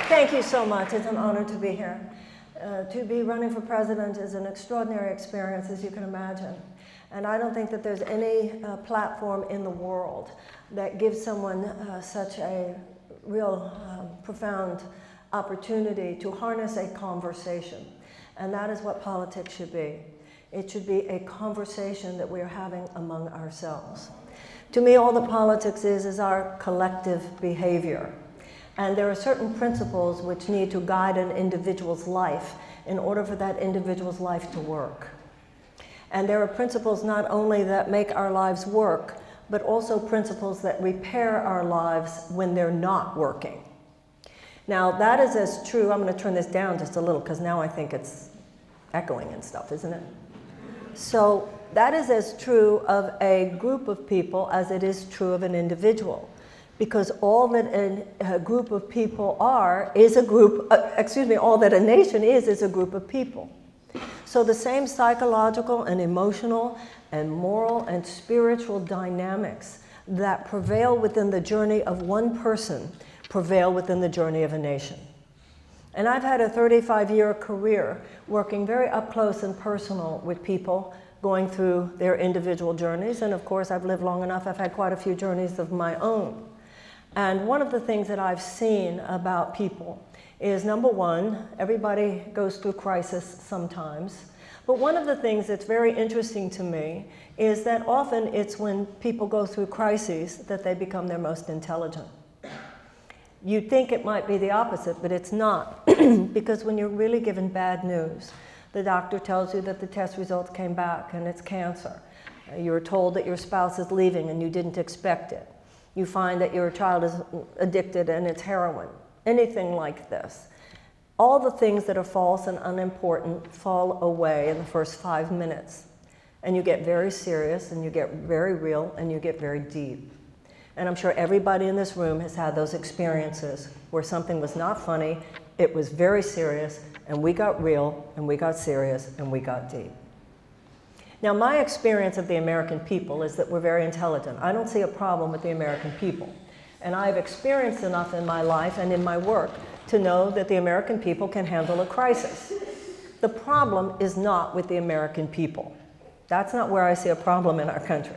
Thank you so much. It's an honor to be here. To be running for president is an extraordinary experience, as you can imagine. And I don't think that there's any platform in the world that gives someone such a real profound opportunity to harness a conversation. And that is what politics should be. It should be a conversation that we are having among ourselves. To me, all that politics is our collective behavior. And there are certain principles which need to guide an individual's life in order for that individual's life to work. And there are principles not only that make our lives work, but also principles that repair our lives when they're not working. Now, that is as true. I'm going to turn this down just a little because now I think it's echoing and stuff, isn't it? So that is as true of a group of people as it is true of an individual. Because all that a group of people are is a group, all that a nation is a group of people. So the same psychological and emotional and moral and spiritual dynamics that prevail within the journey of one person prevail within the journey of a nation. And I've had a 35-year career working very up close and personal with people going through their individual journeys. And of course, I've lived long enough, I've had quite a few journeys of my own. And one of the things that I've seen about people is, number one, everybody goes through crisis sometimes. But one of the things that's very interesting to me is that often it's when people go through crises that they become their most intelligent. You'd think it might be the opposite, but it's not. Because when you're really given bad news, the doctor tells you that the test results came back and it's cancer. You're told that your spouse is leaving and you didn't expect it. You find that your child is addicted and it's heroin. Anything like this. All the things that are false and unimportant fall away in the first 5 minutes. And you get very serious and you get very real and you get very deep. And I'm sure everybody in this room has had those experiences where something was not funny, it was very serious, and we got real and we got serious and we got deep. Now, my experience of the American people is that we're very intelligent. I don't see a problem with the American people. And I've experienced enough in my life and in my work to know that the American people can handle a crisis. The problem is not with the American people. That's not where I see a problem in our country.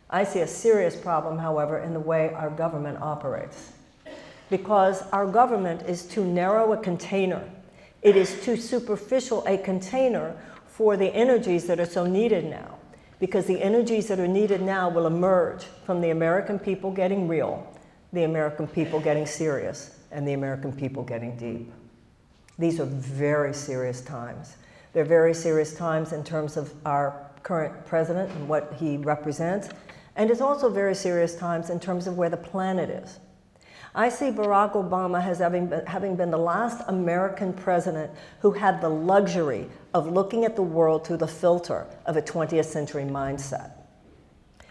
I see a serious problem, however, in the way our government operates. Because our government is too narrow a container. It is too superficial a container for the energies that are so needed now. Because the energies that are needed now will emerge from the American people getting real, the American people getting serious, and the American people getting deep. These are very serious times. They're very serious times in terms of our current president and what he represents, and it's also very serious times in terms of where the planet is. I see Barack Obama as having been the last American president who had the luxury of looking at the world through the filter of a 20th century mindset.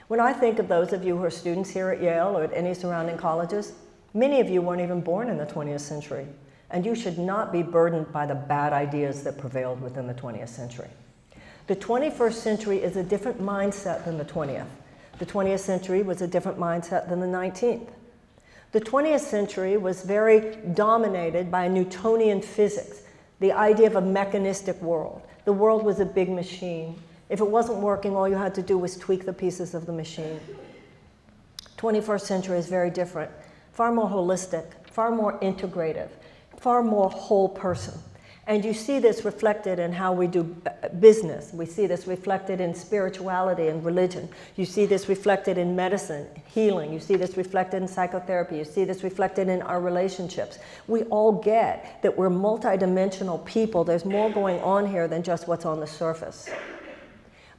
When I think of those of you who are students here at Yale or at any surrounding colleges, many of you weren't even born in the 20th century, and you should not be burdened by the bad ideas that prevailed within the 20th century. The 21st century is a different mindset than the 20th. The 20th century was a different mindset than the 19th. The 20th century was very dominated by Newtonian physics, the idea of a mechanistic world. The world was a big machine. If it wasn't working, all you had to do was tweak the pieces of the machine. 21st century is very different, far more holistic, far more integrative, far more whole person. And you see this reflected in how we do business. We see this reflected in spirituality and religion. You see this reflected in medicine, healing. You see this reflected in psychotherapy. You see this reflected in our relationships. We all get that we're multidimensional people. There's more going on here than just what's on the surface.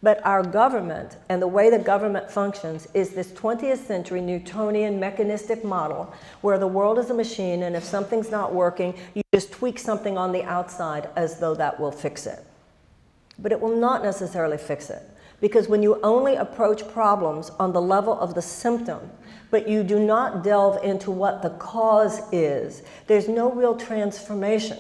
But our government and the way the government functions is this 20th century Newtonian mechanistic model where the world is a machine, and if something's not working, you just tweak something on the outside as though that will fix it. But it will not necessarily fix it, because when you only approach problems on the level of the symptom, but you do not delve into what the cause is, there's no real transformation.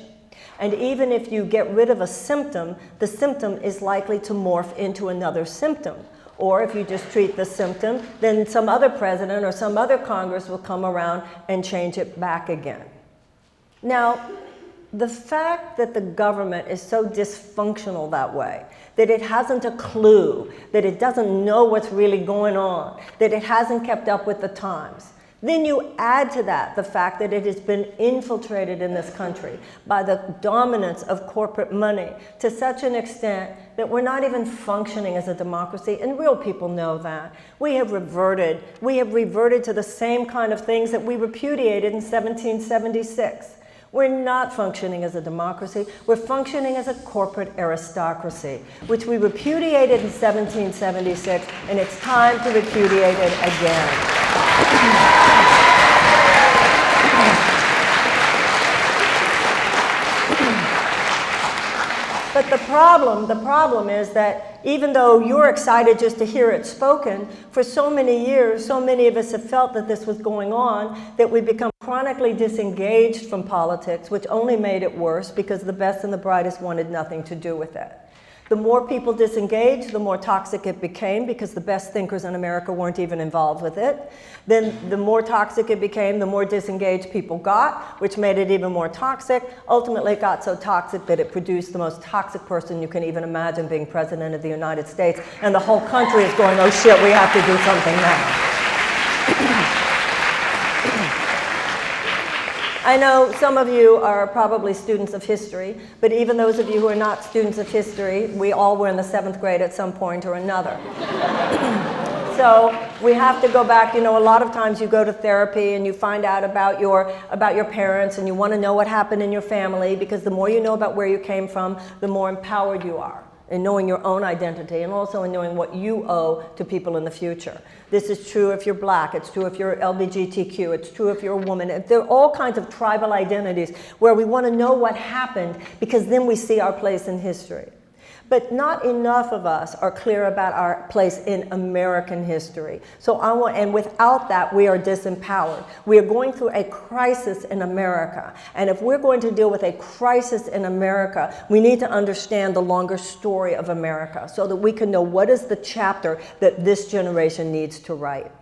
And even if you get rid of a symptom, the symptom is likely to morph into another symptom. Or if you just treat the symptom, then some other president or some other Congress will come around and change it back again. Now, the fact that the government is so dysfunctional that way, that it hasn't a clue, that it doesn't know what's really going on, that it hasn't kept up with the times, then you add to that the fact that it has been infiltrated in this country by the dominance of corporate money to such an extent that we're not even functioning as a democracy, and real people know that. We have reverted to the same kind of things that we repudiated in 1776. We're not functioning as a democracy. We're functioning as a corporate aristocracy, which we repudiated in 1776, and it's time to repudiate it again. But the problem is that even though you're excited just to hear it spoken, for so many years, so many of us have felt that this was going on, that we become chronically disengaged from politics, which only made it worse because the best and the brightest wanted nothing to do with it. The more people disengaged, the more toxic it became because the best thinkers in America weren't even involved with it. Then the more toxic it became, the more disengaged people got, which made it even more toxic. Ultimately, it got so toxic that it produced the most toxic person you can even imagine being president of the United States. And the whole country is going, oh shit, we have to do something now. I know some of you are probably students of history, but even those of you who are not students of history, we all were in the 7th grade at some point or another. So we have to go back. You know, a lot of times you go to therapy and you find out about your parents, and you want to know what happened in your family, because the more you know about where you came from, the more empowered you are in knowing your own identity, and also in knowing what you owe to people in the future. This is true if you're black, it's true if you're LGBTQ, it's true if you're a woman. There are all kinds of tribal identities where we want to know what happened, because then we see our place in history. But not enough of us are clear about our place in American history. And without that, we are disempowered. We are going through a crisis in America. And if we're going to deal with a crisis in America, we need to understand the longer story of America so that we can know what is the chapter that this generation needs to write.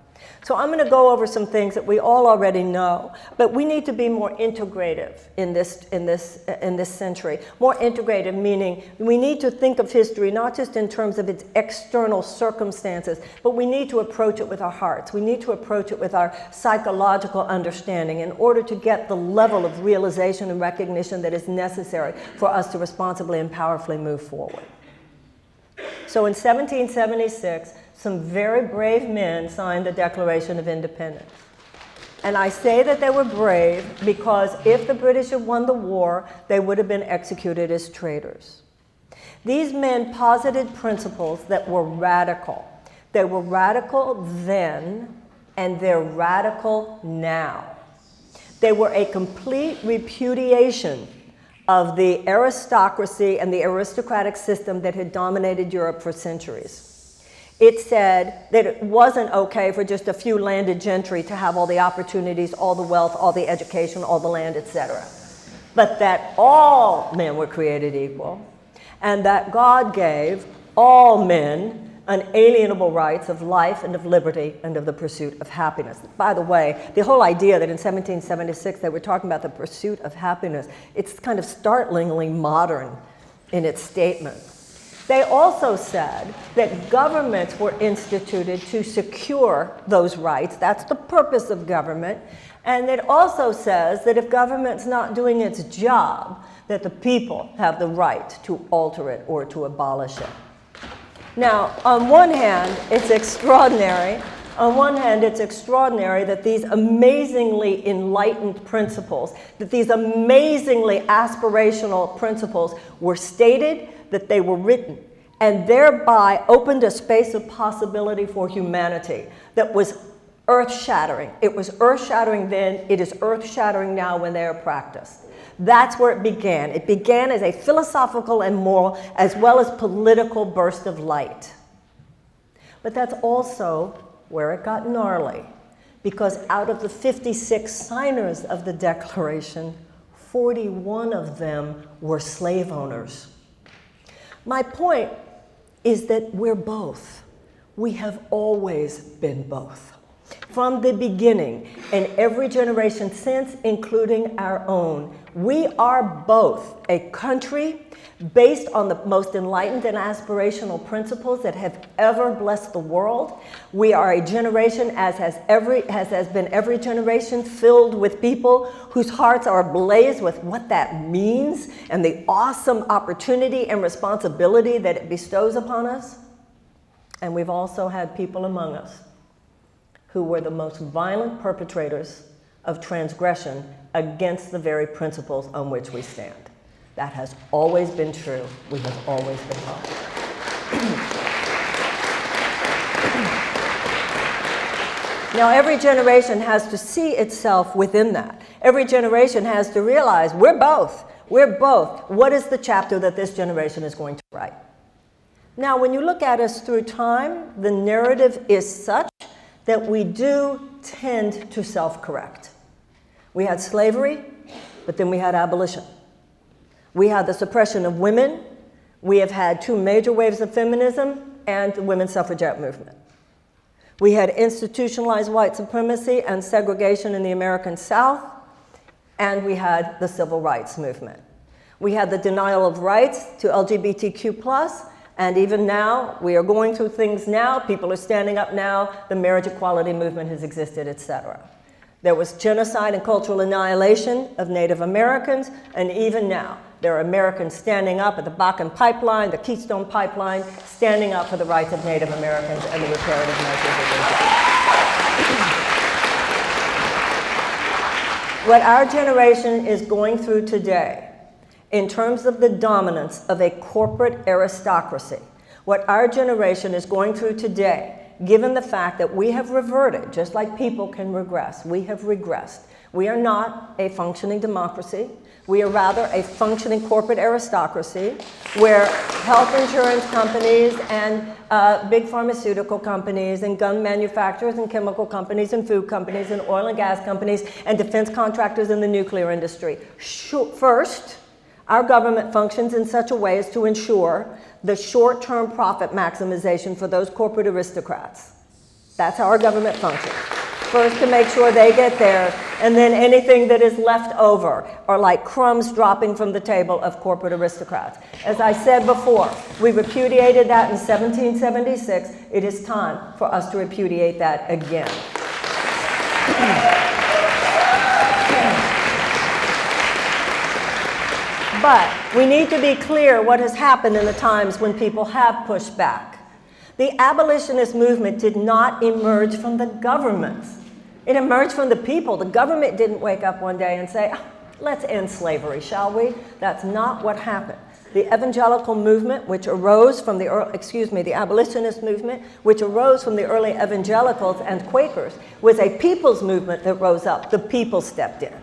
So I'm going to go over some things that we all already know, but we need to be more integrative in this century. More integrative meaning we need to think of history not just in terms of its external circumstances, but we need to approach it with our hearts. We need to approach it with our psychological understanding in order to get the level of realization and recognition that is necessary for us to responsibly and powerfully move forward. So in 1776, some very brave men signed the Declaration of Independence. And I say that they were brave because if the British had won the war, they would have been executed as traitors. These men posited principles that were radical. They were radical then, and they're radical now. They were a complete repudiation of the aristocracy and the aristocratic system that had dominated Europe for centuries. It said that it wasn't okay for just a few landed gentry to have all the opportunities, all the wealth, all the education, all the land, etc. But that all men were created equal, and that God gave all men unalienable rights of life and of liberty and of the pursuit of happiness. By the way, the whole idea that in 1776 they were talking about the pursuit of happiness, it's kind of startlingly modern in its statement. They also said that governments were instituted to secure those rights. That's the purpose of government. And it also says that if government's not doing its job, that the people have the right to alter it or to abolish it. Now, on one hand, it's extraordinary. On one hand, it's extraordinary that these amazingly enlightened principles, that these amazingly aspirational principles were stated, that they were written, and thereby opened a space of possibility for humanity that was earth-shattering. It was earth-shattering then, it is earth-shattering now when they are practiced. That's where it began. It began as a philosophical and moral, as well as political burst of light. But that's also where it got gnarly, because out of the 56 signers of the Declaration, 41 of them were slave owners. My point is that we're both. We have always been both. From the beginning, in every generation since, including our own, we are both a country based on the most enlightened and aspirational principles that have ever blessed the world. We are a generation, as has been every generation, filled with people whose hearts are ablaze with what that means and the awesome opportunity and responsibility that it bestows upon us. And we've also had people among us who were the most violent perpetrators of transgression against the very principles on which we stand. That has always been true. We have always been taught. Now, every generation has to see itself within that. Every generation has to realize we're both. We're both. What is the chapter that this generation is going to write? Now, when you look at us through time, the narrative is such that we do tend to self-correct. We had slavery, but then we had abolition. We had the suppression of women. We have had two major waves of feminism and the women's suffragette movement. We had institutionalized white supremacy and segregation in the American South, and we had the civil rights movement. We had the denial of rights to LGBTQ+, and even now, we are going through things now. People are standing up now. The marriage equality movement has existed, etc. There was genocide and cultural annihilation of Native Americans, and even now, there are Americans standing up at the Bakken Pipeline, the Keystone Pipeline, standing up for the rights of Native Americans and the reparative measures that they take. What our generation is going through today, in terms of the dominance of a corporate aristocracy, what our generation is going through today, given the fact that we have reverted, just like people can regress, we have regressed. We are not a functioning democracy. We are rather a functioning corporate aristocracy where health insurance companies and big pharmaceutical companies and gun manufacturers and chemical companies and food companies and oil and gas companies and defense contractors in the nuclear industry. First, our government functions in such a way as to ensure the short-term profit maximization for those corporate aristocrats. That's how our government functions. First, to make sure they get theirs, and then anything that is left over are like crumbs dropping from the table of corporate aristocrats. As I said before, we repudiated that in 1776. It is time for us to repudiate that again. But we need to be clear what has happened in the times when people have pushed back. The abolitionist movement did not emerge from the governments. It emerged from the people. The government didn't wake up one day and say, let's end slavery, shall we? That's not what happened. The evangelical movement, which arose from the abolitionist movement, which arose from the early evangelicals and Quakers, was a people's movement that rose up. The people stepped in.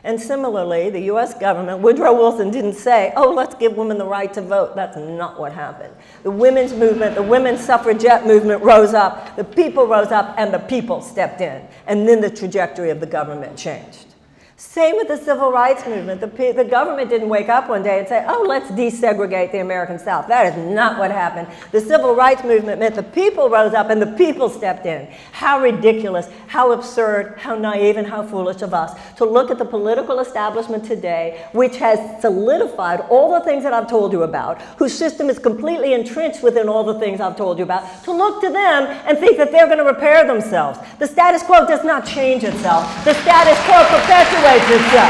And similarly, the US government, Woodrow Wilson didn't say, oh, let's give women the right to vote. That's not what happened. The women's movement, the women's suffragette movement rose up, the people rose up, and the people stepped in. And then the trajectory of the government changed. Same with the civil rights movement. The government didn't wake up one day and say, oh, let's desegregate the American South. That is not what happened. The civil rights movement meant the people rose up and the people stepped in. How ridiculous, how absurd, how naive, and how foolish of us to look at the political establishment today, which has solidified all the things that I've told you about, whose system is completely entrenched within all the things I've told you about, to look to them and think that they're going to repair themselves. The status quo does not change itself. The status quo perpetuates itself.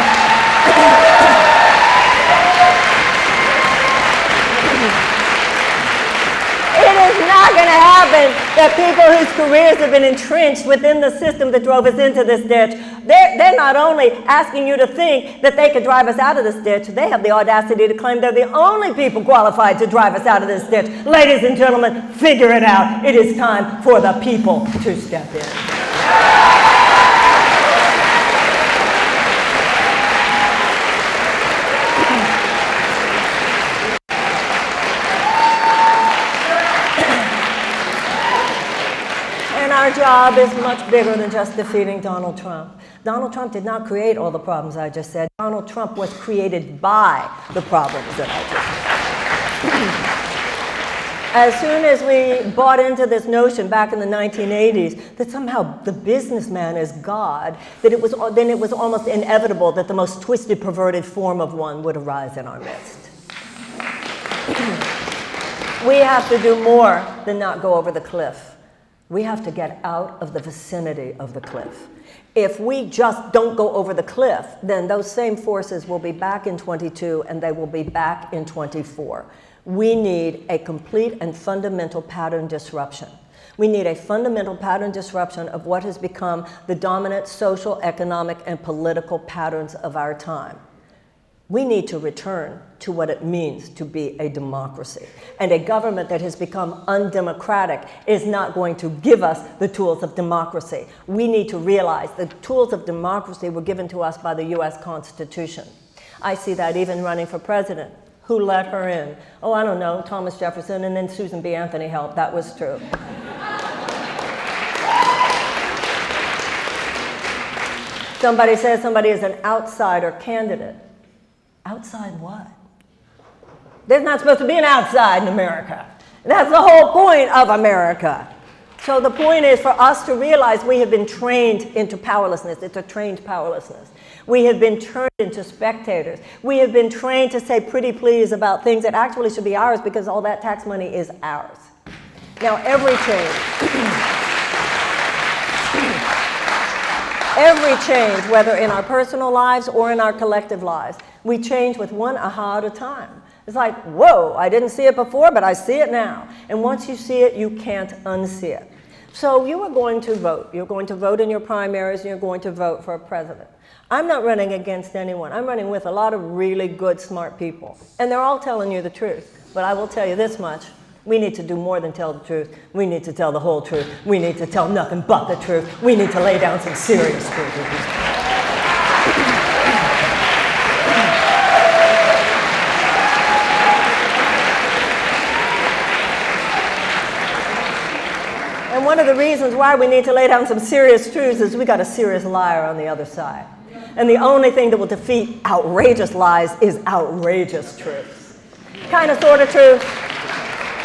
It is not going to happen that people whose careers have been entrenched within the system that drove us into this ditch, they're not only asking you to think that they could drive us out of this ditch, they have the audacity to claim they're the only people qualified to drive us out of this ditch. Ladies and gentlemen, figure it out. It is time for the people to step in. Our job is much bigger than just defeating Donald Trump. Donald Trump did not create all the problems I just said. Donald Trump was created by the problems that I As soon as we bought into this notion back in the 1980s that somehow the businessman is God, then it was almost inevitable that the most twisted, perverted form of one would arise in our midst. We have to do more than not go over the cliff. We have to get out of the vicinity of the cliff. If we just don't go over the cliff, then those same forces will be back in 22 and they will be back in 24. We need a complete and fundamental pattern disruption. We need a fundamental pattern disruption of what has become the dominant social, economic, and political patterns of our time. We need to return to what it means to be a democracy. And a government that has become undemocratic is not going to give us the tools of democracy. We need to realize the tools of democracy were given to us by the US Constitution. I see that even running for president. Who let her in? Oh, I don't know, Thomas Jefferson, and then Susan B. Anthony helped. That was true. Somebody says somebody is an outsider candidate. Outside what? There's not supposed to be an outside in America. That's the whole point of America. So the point is for us to realize we have been trained into powerlessness. It's a trained powerlessness. We have been turned into spectators. We have been trained to say pretty please about things that actually should be ours because all that tax money is ours. Now every change, whether in our personal lives or in our collective lives, we change with one aha at a time. It's like, whoa, I didn't see it before, but I see it now. And once you see it, you can't unsee it. So you are going to vote. You're going to vote in your primaries, and you're going to vote for a president. I'm not running against anyone. I'm running with a lot of really good, smart people. And they're all telling you the truth. But I will tell you this much. We need to do more than tell the truth. We need to tell the whole truth. We need to tell nothing but the truth. We need to lay down some serious truth. And one of the reasons why we need to lay down some serious truths is we got a serious liar on the other side. And the only thing that will defeat outrageous lies is outrageous truth. Kind of, sort of truth.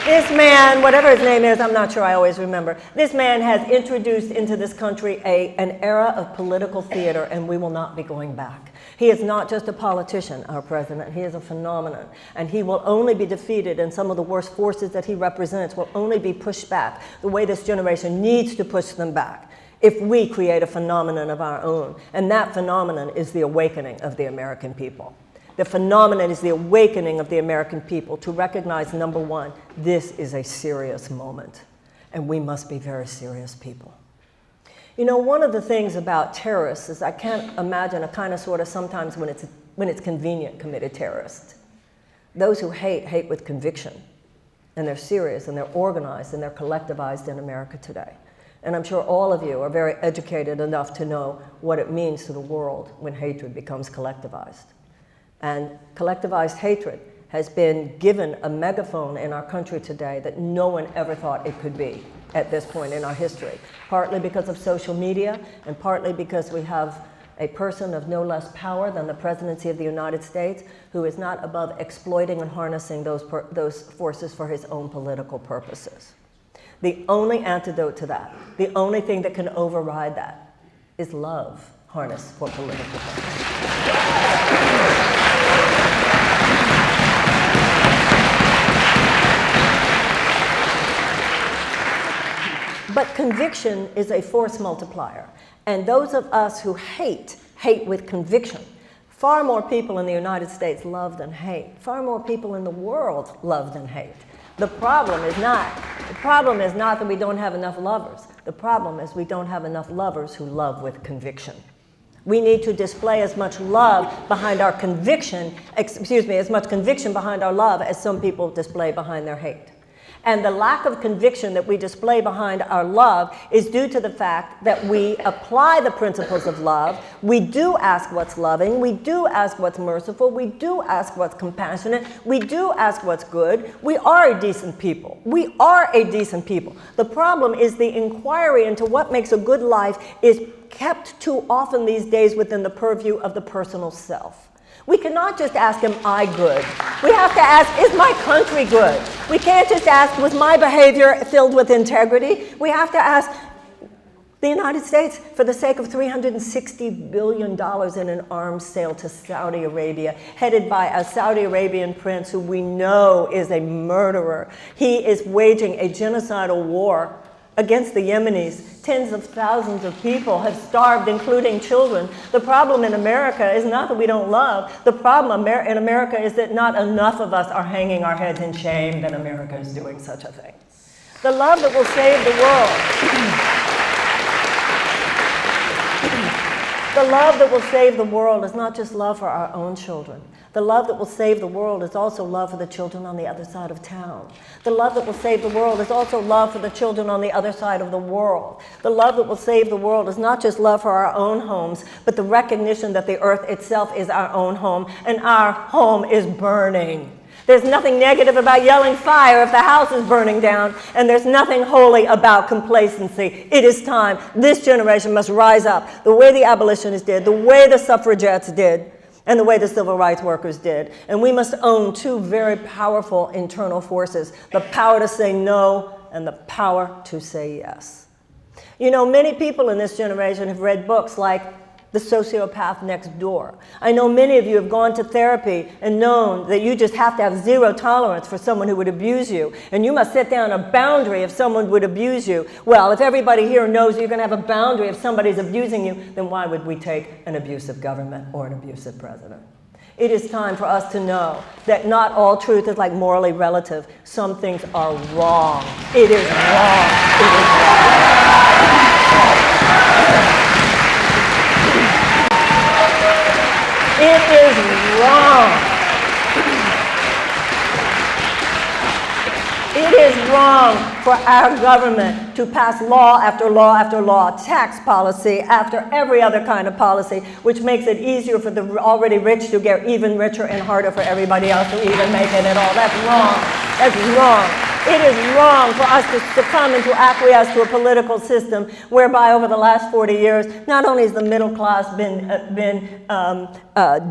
This man, whatever his name is, I'm not sure, I always remember. This man has introduced into this country an era of political theater, and we will not be going back. He is not just a politician, our president. He is a phenomenon. And he will only be defeated, and some of the worst forces that he represents will only be pushed back the way this generation needs to push them back if we create a phenomenon of our own. And that phenomenon is the awakening of the American people. The phenomenon is the awakening of the American people to recognize, number one, this is a serious moment, and we must be very serious people. You know, one of the things about terrorists is I can't imagine a kind of sort of sometimes when it's convenient committed terrorist. Those who hate with conviction, and they're serious, and they're organized, and they're collectivized in America today. And I'm sure all of you are very educated enough to know what it means to the world when hatred becomes collectivized. And collectivized hatred has been given a megaphone in our country today that no one ever thought it could be at this point in our history, partly because of social media and partly because we have a person of no less power than the presidency of the United States who is not above exploiting and harnessing those forces for his own political purposes. The only antidote to that, the only thing that can override that is love harnessed for political purposes. But conviction is a force multiplier. And those of us who hate with conviction. Far more people in the United States love than hate. Far more people in the world love than hate. The problem is not that we don't have enough lovers. The problem is we don't have enough lovers who love with conviction. We need to display as much love behind our conviction, as much conviction behind our love as some people display behind their hate. And the lack of conviction that we display behind our love is due to the fact that we apply the principles of love. We do ask what's loving. We do ask what's merciful. We do ask what's compassionate. We do ask what's good. We are a decent people. We are a decent people. The problem is the inquiry into what makes a good life is kept too often these days within the purview of the personal self. We cannot just ask, am I good? We have to ask, is my country good? We can't just ask, was my behavior filled with integrity? We have to ask, the United States, for the sake of $360 billion in an arms sale to Saudi Arabia, headed by a Saudi Arabian prince who we know is a murderer. He is waging a genocidal war against the Yemenis. Tens of thousands of people have starved, including children. The problem in America is not that we don't love. The problem in America is that not enough of us are hanging our heads in shame that America is doing such a thing. The love that will save the world. The love that will save the world is not just love for our own children. The love that will save the world is also love for the children on the other side of town. The love that will save the world is also love for the children on the other side of the world. The love that will save the world is not just love for our own homes, but the recognition that the earth itself is our own home, and our home is burning. There's nothing negative about yelling fire if the house is burning down, and there's nothing holy about complacency. It is time. This generation must rise up the way the abolitionists did, the way the suffragettes did, and the way the civil rights workers did. And we must own two very powerful internal forces, the power to say no and the power to say yes. You know, many people in this generation have read books like The Sociopath Next Door. I know many of you have gone to therapy and known that you just have to have zero tolerance for someone who would abuse you, and you must set down a boundary if someone would abuse you. Well, if everybody here knows you're going to have a boundary if somebody's abusing you, then why would we take an abusive government or an abusive president? It is time for us to know that not all truth is like morally relative. Some things are wrong. It is wrong. It is wrong. It is wrong. It is wrong for our government to pass law after law after law, tax policy after every other kind of policy, which makes it easier for the already rich to get even richer and harder for everybody else to even make it at all. That's wrong. That's wrong. It is wrong for us to succumb and to acquiesce to a political system whereby over the last 40 years, not only has the middle class been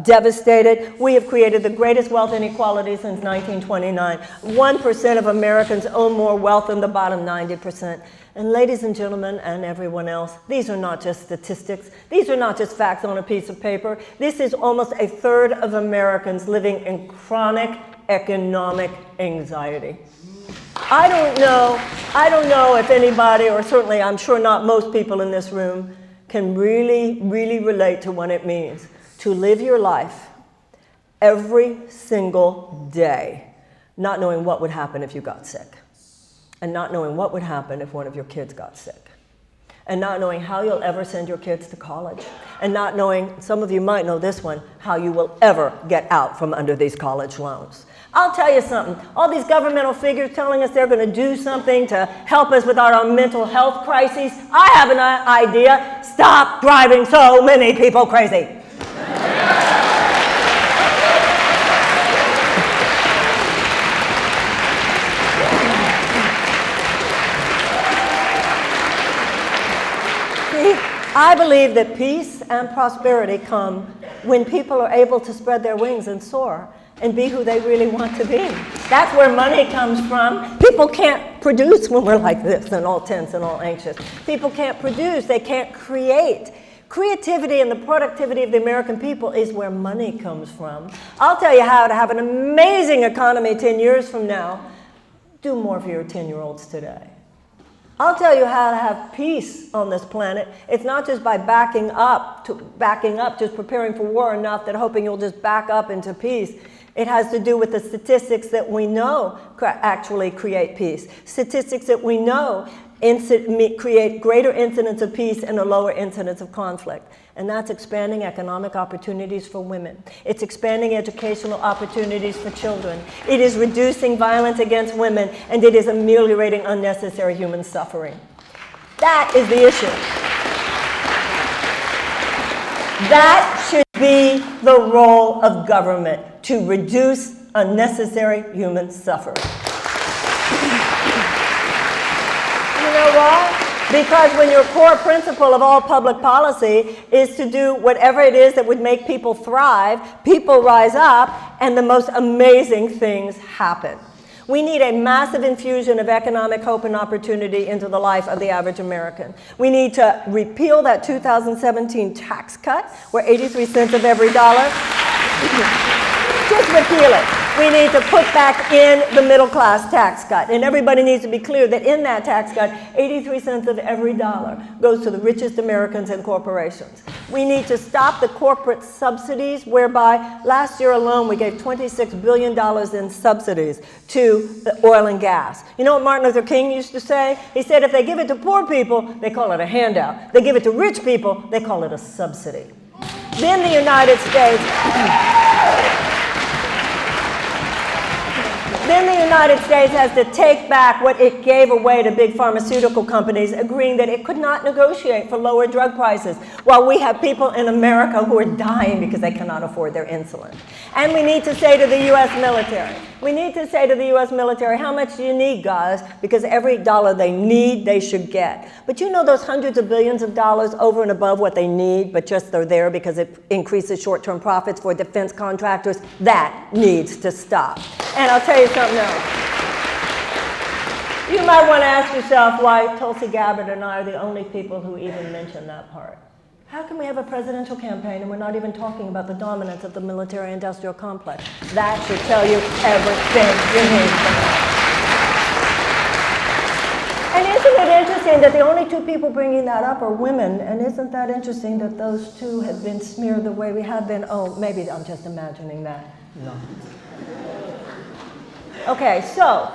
devastated, we have created the greatest wealth inequality since 1929. 1% of Americans own more wealth than the bottom 90%. And ladies and gentlemen, and everyone else, these are not just statistics. These are not just facts on a piece of paper. This is almost a third of Americans living in chronic economic anxiety. I don't know if anybody, or certainly I'm sure not most people in this room, can really, really relate to what it means to live your life every single day, not knowing what would happen if you got sick, and not knowing what would happen if one of your kids got sick, and not knowing how you'll ever send your kids to college, and not knowing, some of you might know this one, how you will ever get out from under these college loans. I'll tell you something, all these governmental figures telling us they're going to do something to help us with our mental health crises, I have an idea. Stop driving so many people crazy. See, I believe that peace and prosperity come when people are able to spread their wings and soar and be who they really want to be. That's where money comes from. People can't produce when we're like this and all tense and all anxious. People can't produce, they can't create. Creativity and the productivity of the American people is where money comes from. I'll tell you how to have an amazing economy 10 years from now. Do more for your 10-year-olds today. I'll tell you how to have peace on this planet. It's not just by backing up, just preparing for war enough that hoping you'll just back up into peace. It has to do with the statistics that we know actually create peace. Statistics that we know create greater incidence of peace and a lower incidence of conflict. And that's expanding economic opportunities for women. It's expanding educational opportunities for children. It is reducing violence against women, and it is ameliorating unnecessary human suffering. That is the issue. That should be the role of government, to reduce unnecessary human suffering. You know why? Because when your core principle of all public policy is to do whatever it is that would make people thrive, people rise up, and the most amazing things happen. We need a massive infusion of economic hope and opportunity into the life of the average American. We need to repeal that 2017 tax cut, where 83 cents of every dollar, just repeal it. We need to put back in the middle class tax cut. And everybody needs to be clear that in that tax cut, 83 cents of every dollar goes to the richest Americans and corporations. We need to stop the corporate subsidies, whereby last year alone we gave $26 billion in subsidies to the oil and gas. You know what Martin Luther King used to say? He said if they give it to poor people, they call it a handout. They give it to rich people, they call it a subsidy. Then the United States... Then the United States has to take back what it gave away to big pharmaceutical companies, agreeing that it could not negotiate for lower drug prices, while we have people in America who are dying because they cannot afford their insulin. And we need to say to the U.S. military, how much do you need, guys? Because every dollar they need, they should get. But you know those hundreds of billions of dollars over and above what they need, but just they're there because it increases short-term profits for defense contractors? That needs to stop. And I'll tell you something else. You might want to ask yourself why Tulsi Gabbard and I are the only people who even mention that part. How can we have a presidential campaign and we're not even talking about the dominance of the military-industrial complex? That should tell you everything you need to know. And isn't it interesting that the only two people bringing that up are women? And isn't that interesting that those two have been smeared the way we have been? Oh, maybe I'm just imagining that. No. Okay, so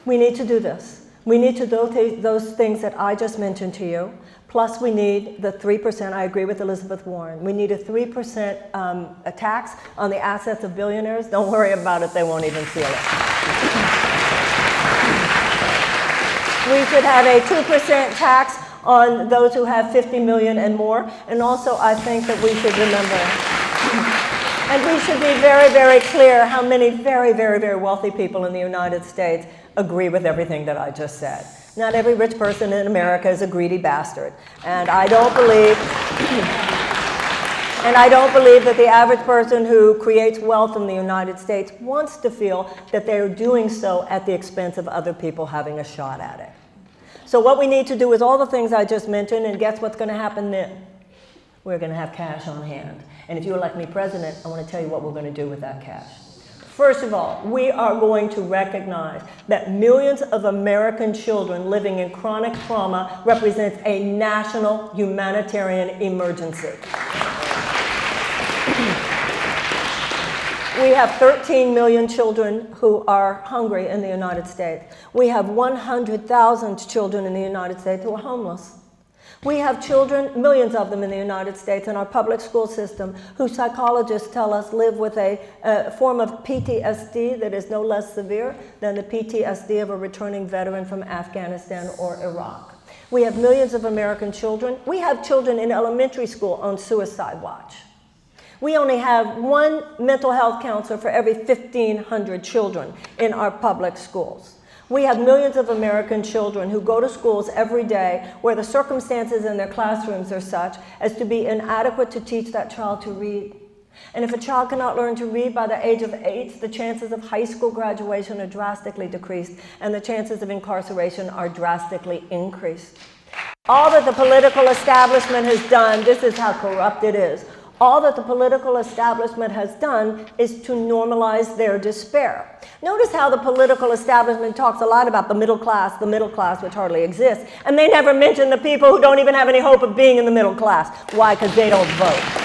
we need to do this. We need to do those things that I just mentioned to you. Plus, we need the 3%, I agree with Elizabeth Warren. We need a 3% a tax on the assets of billionaires. Don't worry about it, they won't even feel it. We should have a 2% tax on those who have 50 million and more. And also, I think that we should remember, and we should be very, very clear how many very, very, very wealthy people in the United States agree with everything that I just said. Not every rich person in America is a greedy bastard. And I don't believe that the average person who creates wealth in the United States wants to feel that they're doing so at the expense of other people having a shot at it. So what we need to do is all the things I just mentioned, and guess what's going to happen then? We're going to have cash on hand. And if you elect me president, I want to tell you what we're going to do with that cash. First of all, we are going to recognize that millions of American children living in chronic trauma represents a national humanitarian emergency. We have 13 million children who are hungry in the United States. We have 100,000 children in the United States who are homeless. We have children, millions of them in the United States, in our public school system, who psychologists tell us live with a form of PTSD that is no less severe than the PTSD of a returning veteran from Afghanistan or Iraq. We have millions of American children. We have children in elementary school on suicide watch. We only have one mental health counselor for every 1,500 children in our public schools. We have millions of American children who go to schools every day where the circumstances in their classrooms are such as to be inadequate to teach that child to read. And if a child cannot learn to read by the age of 8, the chances of high school graduation are drastically decreased, and the chances of incarceration are drastically increased. All that the political establishment has done, this is how corrupt it is, all that the political establishment has done is to normalize their despair. Notice how the political establishment talks a lot about the middle class which hardly exists, and they never mention the people who don't even have any hope of being in the middle class. Why? Because they don't vote.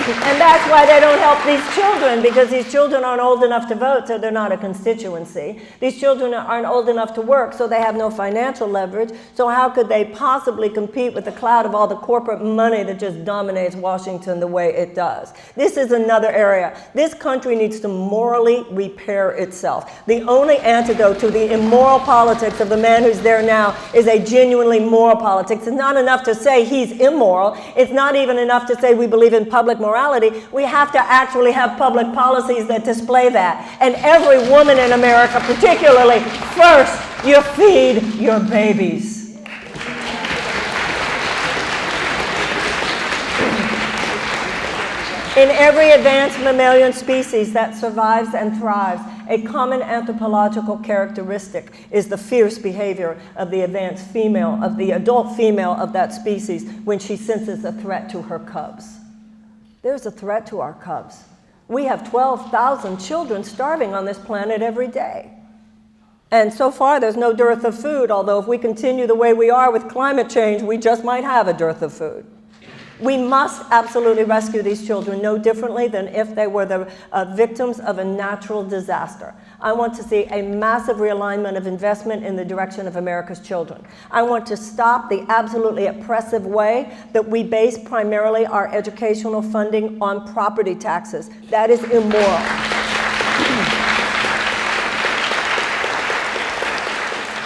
And that's why they don't help these children, because these children aren't old enough to vote, so they're not a constituency. These children aren't old enough to work, so they have no financial leverage. So how could they possibly compete with the cloud of all the corporate money that just dominates Washington the way it does? This is another area. This country needs to morally repair itself. The only antidote to the immoral politics of the man who's there now is a genuinely moral politics. It's not enough to say he's immoral. It's not even enough to say we believe in public morality. We have to actually have public policies that display that. And every woman in America, particularly, first, you feed your babies. In every advanced mammalian species that survives and thrives, a common anthropological characteristic is the fierce behavior of the advanced female, of the adult female of that species when she senses a threat to her cubs. There's a threat to our cubs. We have 12,000 children starving on this planet every day. And so far, there's no dearth of food, although if we continue the way we are with climate change, we just might have a dearth of food. We must absolutely rescue these children no differently than if they were the victims of a natural disaster. I want to see a massive realignment of investment in the direction of America's children. I want to stop the absolutely oppressive way that we base primarily our educational funding on property taxes. That is immoral.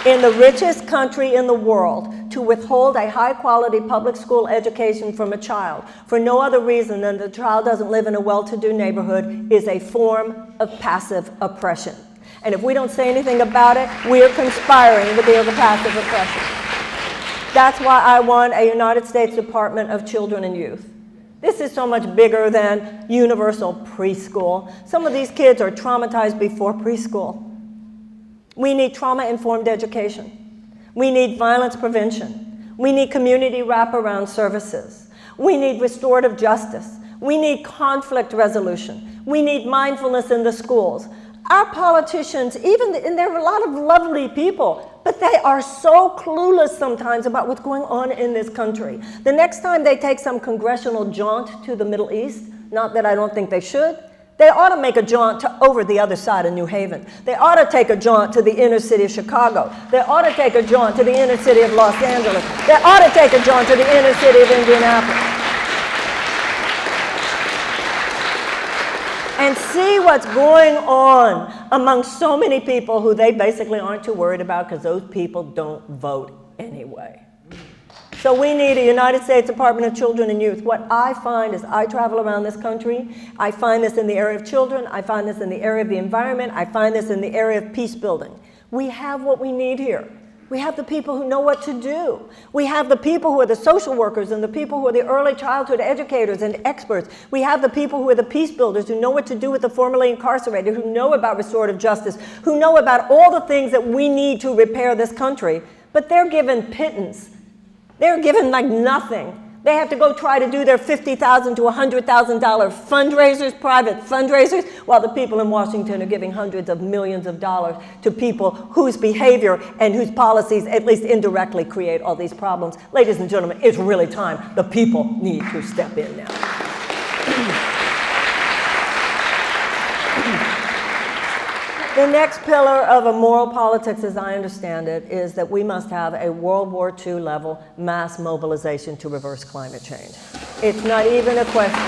In the richest country in the world, to withhold a high-quality public school education from a child for no other reason than the child doesn't live in a well-to-do neighborhood is a form of passive oppression. And if we don't say anything about it, we are conspiring with the passive oppression. That's why I want a United States Department of Children and Youth. This is so much bigger than universal preschool. Some of these kids are traumatized before preschool. We need trauma-informed education. We need violence prevention. We need community wraparound services. We need restorative justice. We need conflict resolution. We need mindfulness in the schools. Our politicians, and there are a lot of lovely people, but they are so clueless sometimes about what's going on in this country. The next time they take some congressional jaunt to the Middle East, not that I don't think they should, they ought to make a jaunt to over the other side of New Haven. They ought to take a jaunt to the inner city of Chicago. They ought to take a jaunt to the inner city of Los Angeles. They ought to take a jaunt to the inner city of Indianapolis. And see what's going on among so many people who they basically aren't too worried about because those people don't vote anyway. So we need a United States Department of Children and Youth. What I find as I travel around this country, I find this in the area of children, I find this in the area of the environment, I find this in the area of peace building. We have what we need here. We have the people who know what to do. We have the people who are the social workers and the people who are the early childhood educators and experts. We have the people who are the peace builders who know what to do with the formerly incarcerated, who know about restorative justice, who know about all the things that we need to repair this country, but they're given pittance. They're given like nothing. They have to go try to do their $50,000 to $100,000 fundraisers, private fundraisers, while the people in Washington are giving hundreds of millions of dollars to people whose behavior and whose policies, at least indirectly, create all these problems. Ladies and gentlemen, it's really time. The people need to step in now. The next pillar of a moral politics, as I understand it, is that we must have a World War II level mass mobilization to reverse climate change. It's not even a question.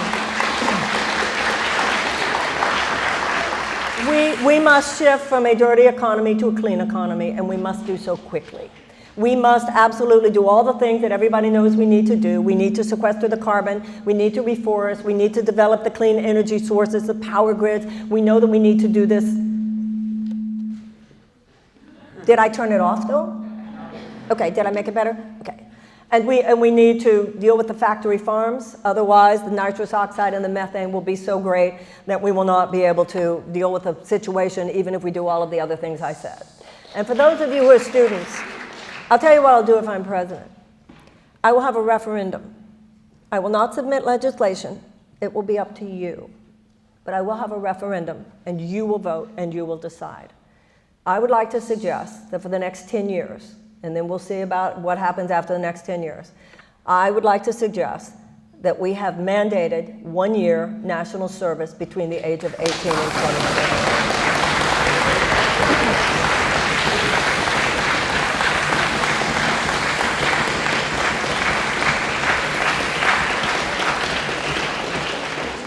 We must shift from a dirty economy to a clean economy, and we must do so quickly. We must absolutely do all the things that everybody knows we need to do. We need to sequester the carbon. We need to reforest. We need to develop the clean energy sources, the power grids. We know that we need to do this. Did I turn it off though? Okay, did I make it better? Okay. And we need to deal with the factory farms. Otherwise, the nitrous oxide and the methane will be so great that we will not be able to deal with the situation even if we do all of the other things I said. And for those of you who are students, I'll tell you what I'll do if I'm president. I will have a referendum. I will not submit legislation. It will be up to you. But I will have a referendum, and you will vote, and you will decide. I would like to suggest that for the next 10 years, and then we'll see about what happens after the next 10 years, I would like to suggest that we have mandated 1 year national service between the age of 18 and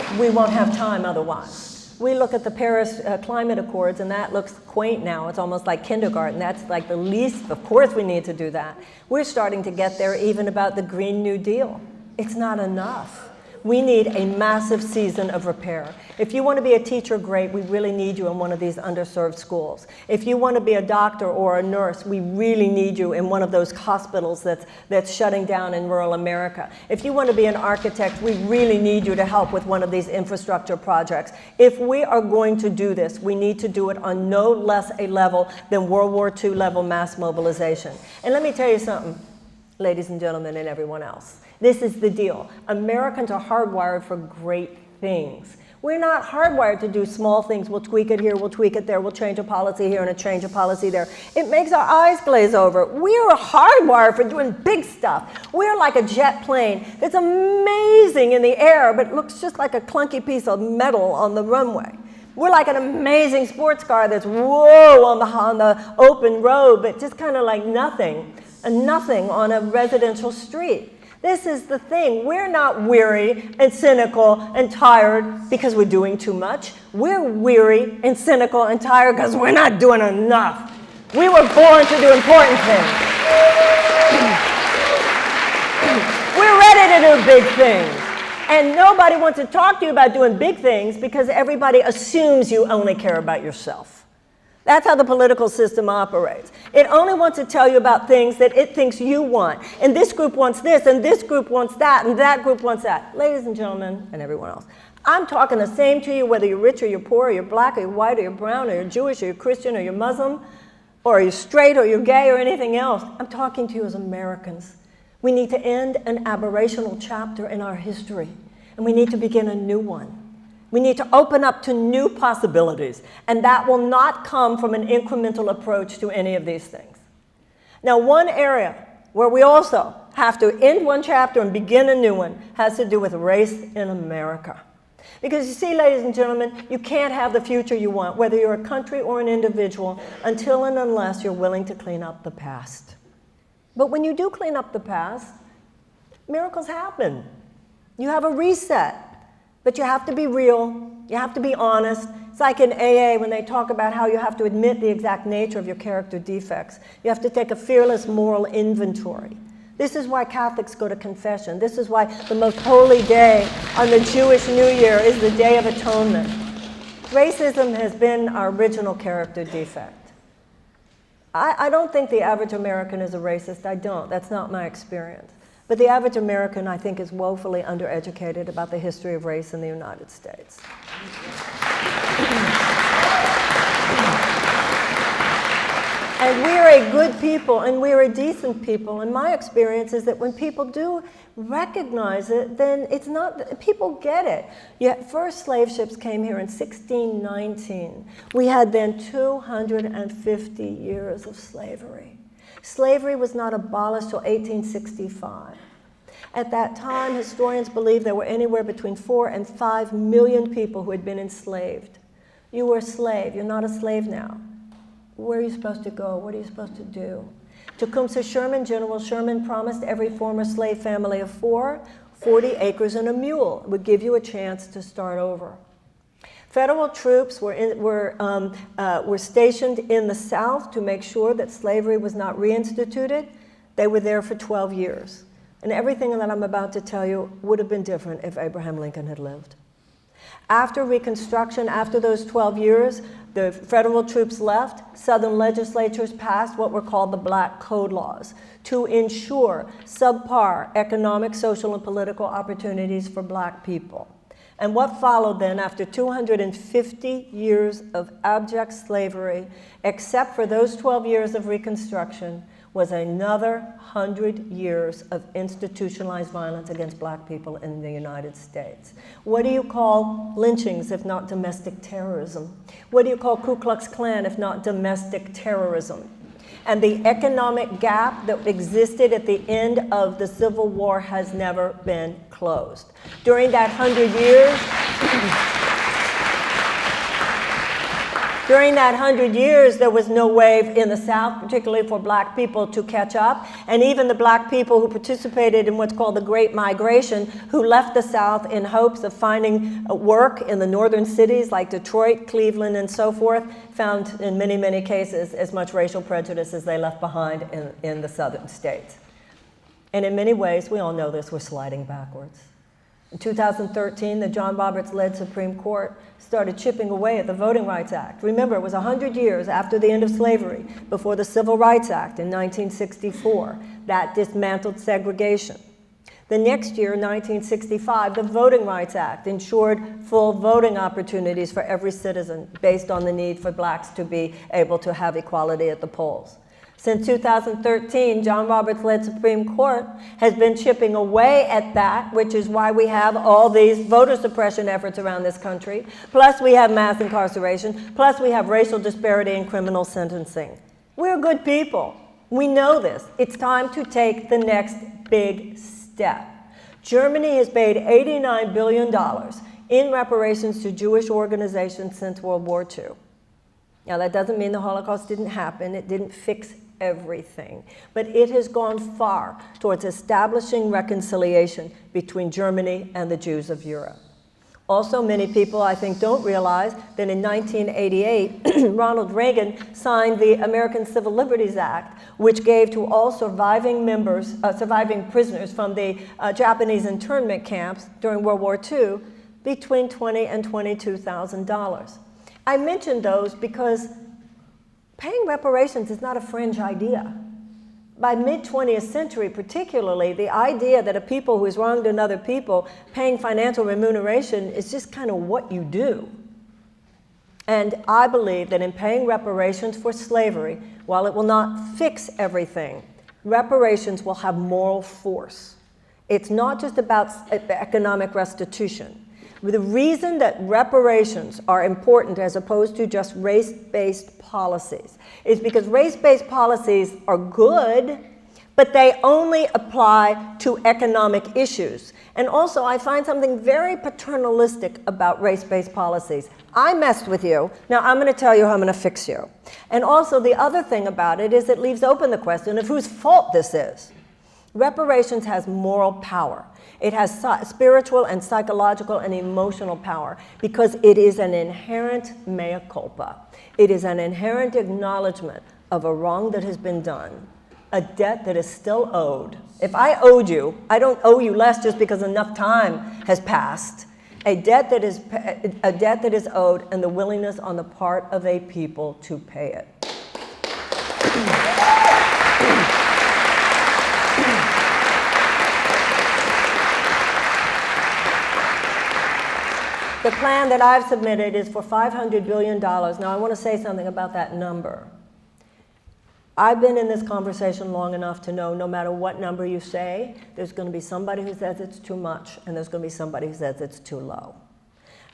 21. We won't have time otherwise. We look at the Paris Climate Accords, and that looks quaint now. It's almost like kindergarten. That's like the least, of course we need to do that. We're starting to get there even about the Green New Deal. It's not enough. we need a massive season of repair. If you want to be a teacher, great, we really need you in one of these underserved schools. If you want to be a doctor or a nurse, we really need you in one of those hospitals that's shutting down in rural America. If you want to be an architect, we really need you to help with one of these infrastructure projects. If we are going to do this, we need to do it on no less a level than World War II level mass mobilization. And let me tell you something, ladies and gentlemen and everyone else. This is the deal. Americans are hardwired for great things. We're not hardwired to do small things. We'll tweak it here, we'll tweak it there, we'll change a policy here and a change a policy there. It makes our eyes glaze over. We're hardwired for doing big stuff. We're like a jet plane that's amazing in the air, but looks just like a clunky piece of metal on the runway. We're like an amazing sports car that's whoa on the open road, but just kind of like nothing, and nothing on a residential street. This is the thing. We're not weary and cynical and tired because we're doing too much. We're weary and cynical and tired because we're not doing enough. We were born to do important things. We're ready to do big things. And nobody wants to talk to you about doing big things because everybody assumes you only care about yourself. That's how the political system operates. It only wants to tell you about things that it thinks you want. And this group wants this, and this group wants that, and that group wants that. Ladies and gentlemen, and everyone else, I'm talking the same to you whether you're rich or you're poor, or you're black or you're white or you're brown or you're Jewish or you're Christian or you're Muslim or you're straight or you're gay or anything else. I'm talking to you as Americans. We need to end an aberrational chapter in our history, and we need to begin a new one. We need to open up to new possibilities, and that will not come from an incremental approach to any of these things. Now, one area where we also have to end one chapter and begin a new one has to do with race in America. Because you see, ladies and gentlemen, you can't have the future you want, whether you're a country or an individual, until and unless you're willing to clean up the past. But when you do clean up the past, miracles happen. You have a reset. But you have to be real, you have to be honest. It's like in AA when they talk about how you have to admit the exact nature of your character defects. You have to take a fearless moral inventory. This is why Catholics go to confession. This is why the most holy day on the Jewish New Year is the Day of Atonement. Racism has been our original character defect. I don't think the average American is a racist. I don't. That's not my experience. But the average American, I think, is woefully undereducated about the history of race in the United States. And we're a good people, and we're a decent people. And my experience is that when people do recognize it, then it's not, people get it. Yet first slave ships came here in 1619. We had then 250 years of slavery. Slavery was not abolished till 1865. At that time, historians believe there were anywhere between 4 and 5 million people who had been enslaved. You were a slave. You're not a slave now. Where are you supposed to go? What are you supposed to do? Tecumseh Sherman, General Sherman, promised every former slave family of 4, 40 acres and a mule. It would give you a chance to start over. Federal troops were stationed in the South to make sure that slavery was not reinstituted. They were there for 12 years. And everything that I'm about to tell you would have been different if Abraham Lincoln had lived. After Reconstruction, after those 12 years, the federal troops left. Southern legislatures passed what were called the Black Code Laws to ensure subpar economic, social, and political opportunities for black people. And what followed then, after 250 years of abject slavery, except for those 12 years of Reconstruction, was another 100 years of institutionalized violence against black people in the United States. What do you call lynchings if not domestic terrorism? What do you call Ku Klux Klan if not domestic terrorism? And the economic gap that existed at the end of the Civil War has never been closed. During that 100 years, there was no wave in the South, particularly for black people, to catch up. And even the black people who participated in what's called the Great Migration, who left the South in hopes of finding work in the northern cities like Detroit, Cleveland, and so forth, found in many, many cases as much racial prejudice as they left behind in the southern states. And in many ways, we all know this, we're sliding backwards. In 2013, the John Roberts-led Supreme Court started chipping away at the Voting Rights Act. Remember, it was 100 years after the end of slavery, before the Civil Rights Act in 1964, that dismantled segregation. The next year, 1965, the Voting Rights Act ensured full voting opportunities for every citizen based on the need for blacks to be able to have equality at the polls. Since 2013, John Roberts-led Supreme Court has been chipping away at that, which is why we have all these voter suppression efforts around this country. Plus we have mass incarceration. Plus we have racial disparity in criminal sentencing. We're good people. We know this. It's time to take the next big step. Germany has paid $89 billion in reparations to Jewish organizations since World War II. Now that doesn't mean the Holocaust didn't happen. It didn't fix everything, but it has gone far towards establishing reconciliation between Germany and the Jews of Europe. Also, many people, I think, don't realize that in 1988, Ronald Reagan signed the American Civil Liberties Act, which gave to all surviving prisoners from the Japanese internment camps during World War II between $20,000 and $22,000. I mention those because paying reparations is not a fringe idea. By mid-20th century particularly, the idea that a people who has wronged another people paying financial remuneration is just kind of what you do. And I believe that in paying reparations for slavery, while it will not fix everything, reparations will have moral force. It's not just about economic restitution. The reason that reparations are important as opposed to just race-based policies is because race-based policies are good, but they only apply to economic issues. And also, I find something very paternalistic about race-based policies. I messed with you, now I'm going to tell you how I'm going to fix you. And also, the other thing about it is it leaves open the question of whose fault this is. Reparations has moral power. It has spiritual and psychological and emotional power because it is an inherent mea culpa. It is an inherent acknowledgement of a wrong that has been done, a debt that is still owed. If I owed you, I don't owe you less just because enough time has passed. A debt that is owed and the willingness on the part of a people to pay it. The plan that I've submitted is for $500 billion. Now, I want to say something about that number. I've been in this conversation long enough to know no matter what number you say, there's going to be somebody who says it's too much, and there's going to be somebody who says it's too low.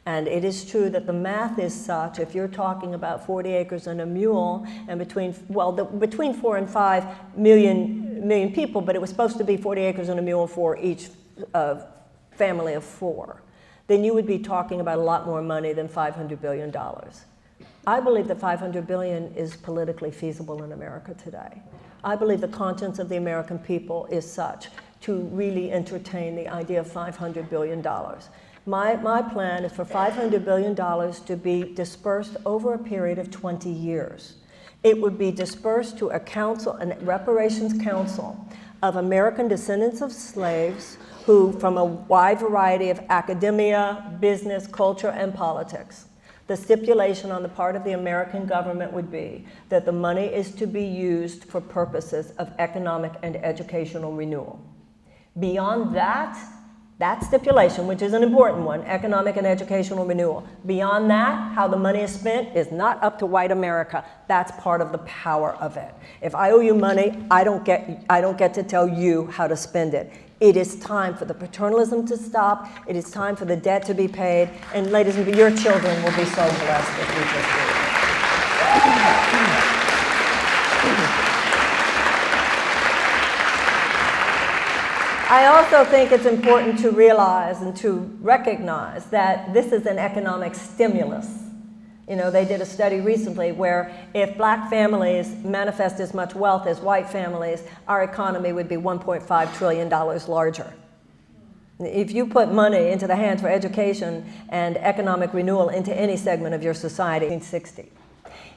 And it is true that the math is such, if you're talking about 40 acres and a mule, and between 4 and 5 million people, but it was supposed to be 40 acres and a mule for each family of 4. Then you would be talking about a lot more money than $500 billion. I believe that $500 billion is politically feasible in America today. I believe the conscience of the American people is such to really entertain the idea of $500 billion. My plan is for $500 billion to be dispersed over a period of 20 years. It would be dispersed to a council, a reparations council of American descendants of slaves who, from a wide variety of academia, business, culture, and politics. The stipulation on the part of the American government would be that the money is to be used for purposes of economic and educational renewal. Beyond that stipulation, which is an important one, economic and educational renewal. Beyond that, how the money is spent is not up to white America. That's part of the power of it. If I owe you money, I don't get to tell you how to spend it. It is time for the paternalism to stop. It is time for the debt to be paid. And ladies and gentlemen, your children will be so blessed if we just do it. I also think it's important to realize and to recognize that this is an economic stimulus. You know, they did a study recently where if black families manifest as much wealth as white families, our economy would be $1.5 trillion larger. If you put money into the hands for education and economic renewal into any segment of your society, 1960.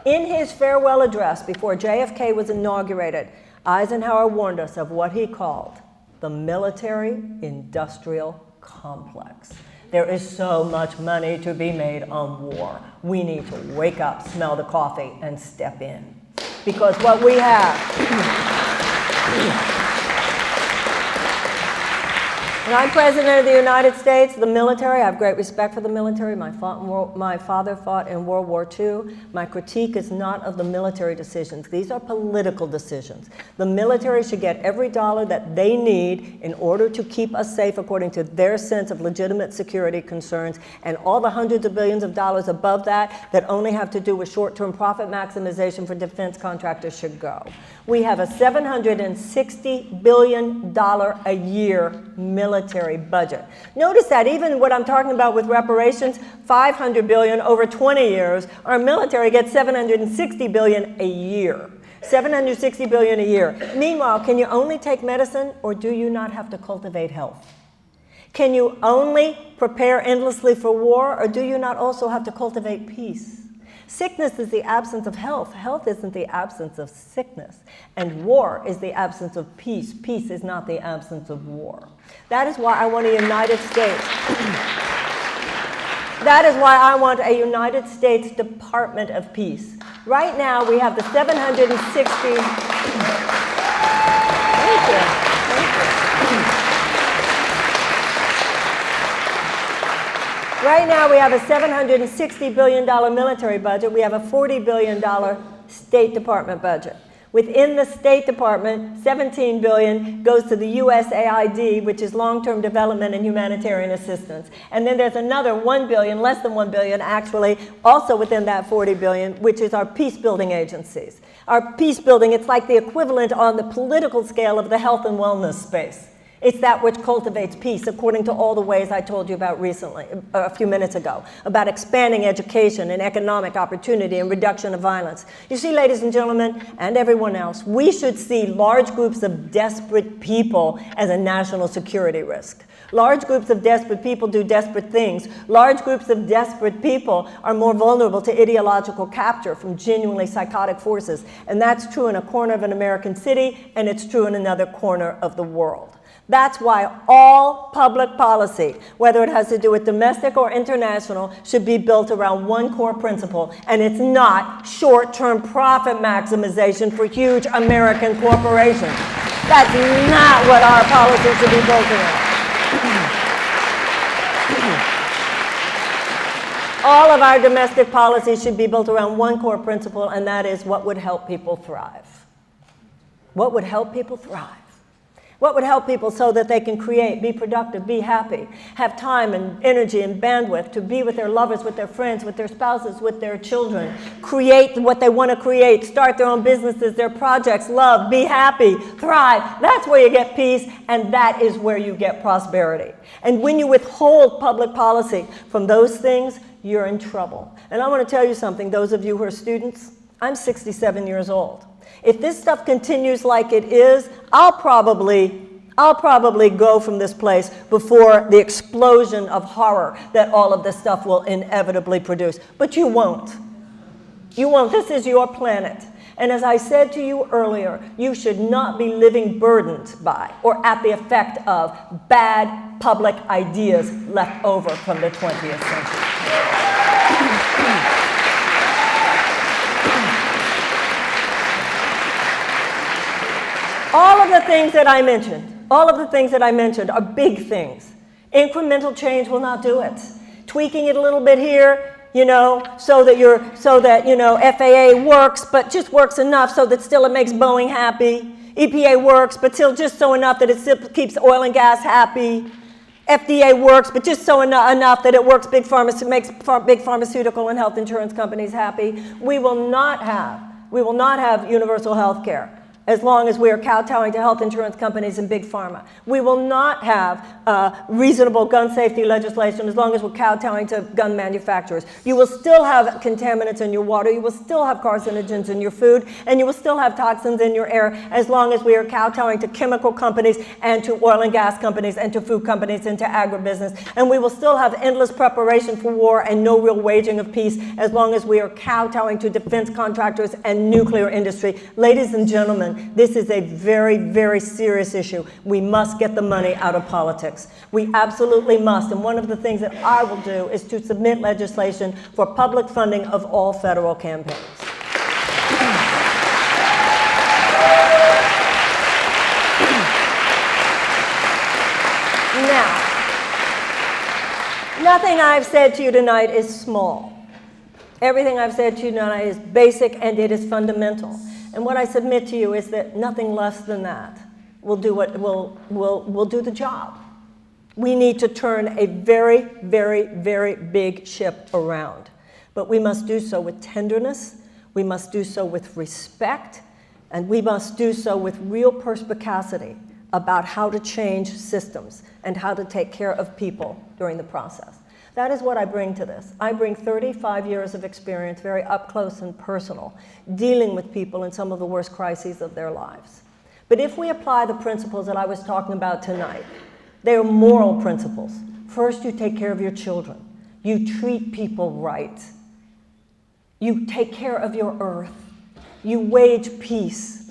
In his farewell address before JFK was inaugurated, Eisenhower warned us of what he called the military-industrial complex. There is so much money to be made on war. We need to wake up, smell the coffee, and step in. Because what we have... When I'm President of the United States, the military, I have great respect for the military. My father fought in World War II. My critique is not of the military decisions. These are political decisions. The military should get every dollar that they need in order to keep us safe according to their sense of legitimate security concerns, and all the hundreds of billions of dollars above that only have to do with short-term profit maximization for defense contractors should go. We have a $760 billion a year military budget. Notice that even what I'm talking about with reparations, $500 billion over 20 years, our military gets $760 billion a year. $760 billion a year. Meanwhile, can you only take medicine, or do you not have to cultivate health? Can you only prepare endlessly for war, or do you not also have to cultivate peace? Sickness is the absence of health. Health isn't the absence of sickness. And war is the absence of peace. Peace is not the absence of war. That is why I want a United States. That is why I want a United States Department of Peace. Right now, we have the 760... Thank you. Right now, we have a $760 billion military budget. We have a $40 billion State Department budget. Within the State Department, $17 billion goes to the USAID, which is long-term development and humanitarian assistance. And then there's another $1 billion, less than $1 billion actually, also within that $40 billion, which is our peace-building agencies. Our peace-building, it's like the equivalent on the political scale of the health and wellness space. It's that which cultivates peace, according to all the ways I told you about recently, a few minutes ago, about expanding education and economic opportunity and reduction of violence. You see, ladies and gentlemen, and everyone else, we should see large groups of desperate people as a national security risk. Large groups of desperate people do desperate things. Large groups of desperate people are more vulnerable to ideological capture from genuinely psychotic forces. And that's true in a corner of an American city, and it's true in another corner of the world. That's why all public policy, whether it has to do with domestic or international, should be built around one core principle, and it's not short-term profit maximization for huge American corporations. That's not what our policy should be built around. All of our domestic policy should be built around one core principle, and that is what would help people thrive. What would help people thrive? What would help people so that they can create, be productive, be happy, have time and energy and bandwidth to be with their lovers, with their friends, with their spouses, with their children, create what they want to create, start their own businesses, their projects, love, be happy, thrive. That's where you get peace, and that is where you get prosperity. And when you withhold public policy from those things, you're in trouble. And I want to tell you something, those of you who are students, I'm 67 years old. If this stuff continues like it is, I'll probably go from this place before the explosion of horror that all of this stuff will inevitably produce. But you won't. You won't. This is your planet. And as I said to you earlier, you should not be living burdened by or at the effect of bad public ideas left over from the 20th century. All of the things that I mentioned are big things. Incremental change will not do it. Tweaking it a little bit here, so that FAA works, but just works enough so that still it makes Boeing happy. EPA works, but still just so enough that it still keeps oil and gas happy. FDA works, but just so enough that it works makes big pharmaceutical and health insurance companies happy. We will not have universal health care as long as we are kowtowing to health insurance companies and big pharma. We will not have reasonable gun safety legislation as long as we're kowtowing to gun manufacturers. You will still have contaminants in your water, you will still have carcinogens in your food, and you will still have toxins in your air as long as we are kowtowing to chemical companies and to oil and gas companies and to food companies and to agribusiness. And we will still have endless preparation for war and no real waging of peace as long as we are kowtowing to defense contractors and nuclear industry. Ladies and gentlemen, important. This is a very, very serious issue. We must get the money out of politics. We absolutely must. And one of the things that I will do is to submit legislation for public funding of all federal campaigns. Now, nothing I've said to you tonight is small. Everything I've said to you tonight is basic and it is fundamental. And what I submit to you is that nothing less than that will do will do the job. We need to turn a very, very, very big ship around. But we must do so with tenderness, we must do so with respect, and we must do so with real perspicacity about how to change systems and how to take care of people during the process. That is what I bring to this. I bring 35 years of experience, very up close and personal, dealing with people in some of the worst crises of their lives. But if we apply the principles that I was talking about tonight, they are moral principles. First, you take care of your children. You treat people right. You take care of your earth. You wage peace.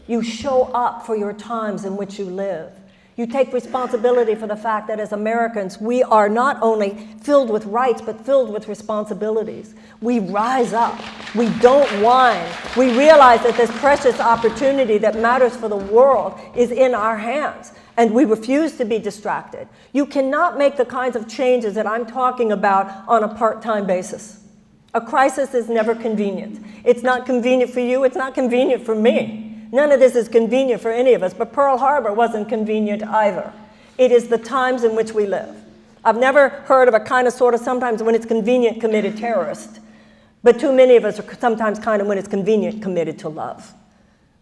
You show up for your times in which you live. You take responsibility for the fact that as Americans, we are not only filled with rights, but filled with responsibilities. We rise up. We don't whine. We realize that this precious opportunity that matters for the world is in our hands, and we refuse to be distracted. You cannot make the kinds of changes that I'm talking about on a part-time basis. A crisis is never convenient. It's not convenient for you. It's not convenient for me. None of this is convenient for any of us, but Pearl Harbor wasn't convenient either. It is the times in which we live. I've never heard of a kind of sort of sometimes when it's convenient committed terrorist, but too many of us are sometimes kind of when it's convenient committed to love.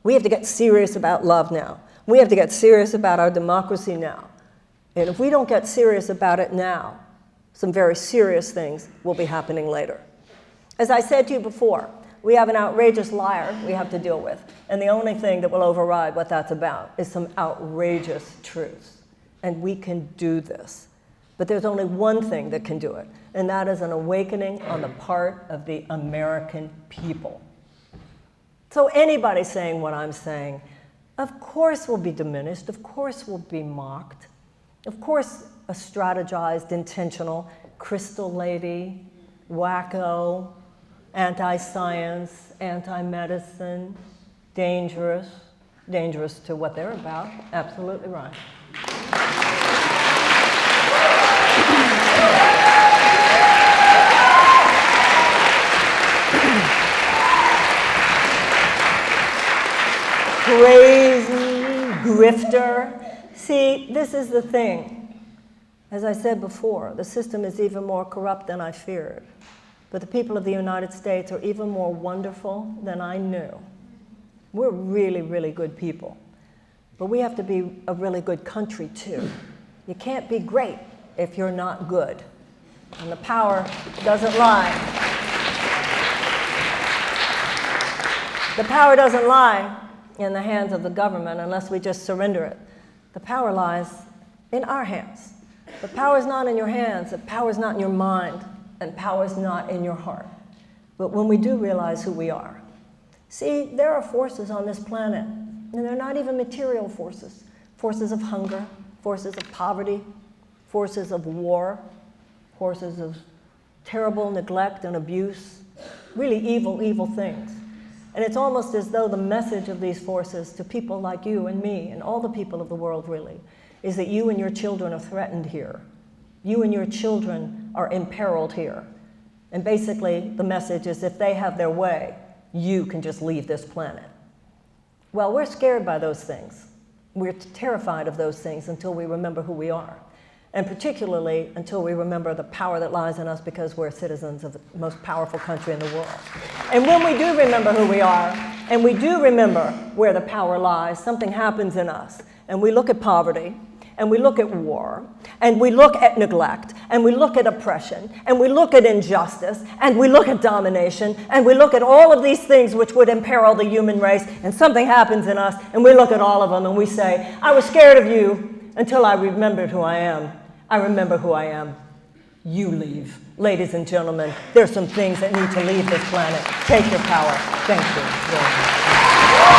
We have to get serious about love now. We have to get serious about our democracy now. And if we don't get serious about it now, some very serious things will be happening later. As I said to you before, we have an outrageous liar we have to deal with. And the only thing that will override what that's about is some outrageous truths. And we can do this. But there's only one thing that can do it, and that is an awakening on the part of the American people. So anybody saying what I'm saying, of course will be diminished, of course will be mocked, of course a strategized, intentional, crystal lady, wacko, anti-science, anti-medicine, dangerous to what they're about. Absolutely right. Crazy, grifter. See, this is the thing. As I said before, the system is even more corrupt than I feared. But the people of the United States are even more wonderful than I knew. We're really, really good people. But we have to be a really good country, too. You can't be great if you're not good. And the power doesn't lie. The power doesn't lie in the hands of the government unless we just surrender it. The power lies in our hands. The power is not in your hands. The power is not in your mind. And power is not in your heart. But when we do realize who we are. See, there are forces on this planet, and they're not even material forces. Forces of hunger, forces of poverty, forces of war, forces of terrible neglect and abuse, really evil, evil things. And it's almost as though the message of these forces to people like you and me, and all the people of the world really, is that you and your children are threatened here. You and your children are imperiled here. And basically, the message is if they have their way, you can just leave this planet. Well, we're scared by those things. We're terrified of those things until we remember who we are. And particularly until we remember the power that lies in us because we're citizens of the most powerful country in the world. And when we do remember who we are, and we do remember where the power lies, something happens in us. And we look at poverty, and we look at war, and we look at neglect, and we look at oppression, and we look at injustice, and we look at domination, and we look at all of these things which would imperil the human race, and something happens in us, and we look at all of them, and we say, I was scared of you until I remembered who I am. I remember who I am. You leave. Ladies and gentlemen, there's some things that need to leave this planet. Take your power. Thank you.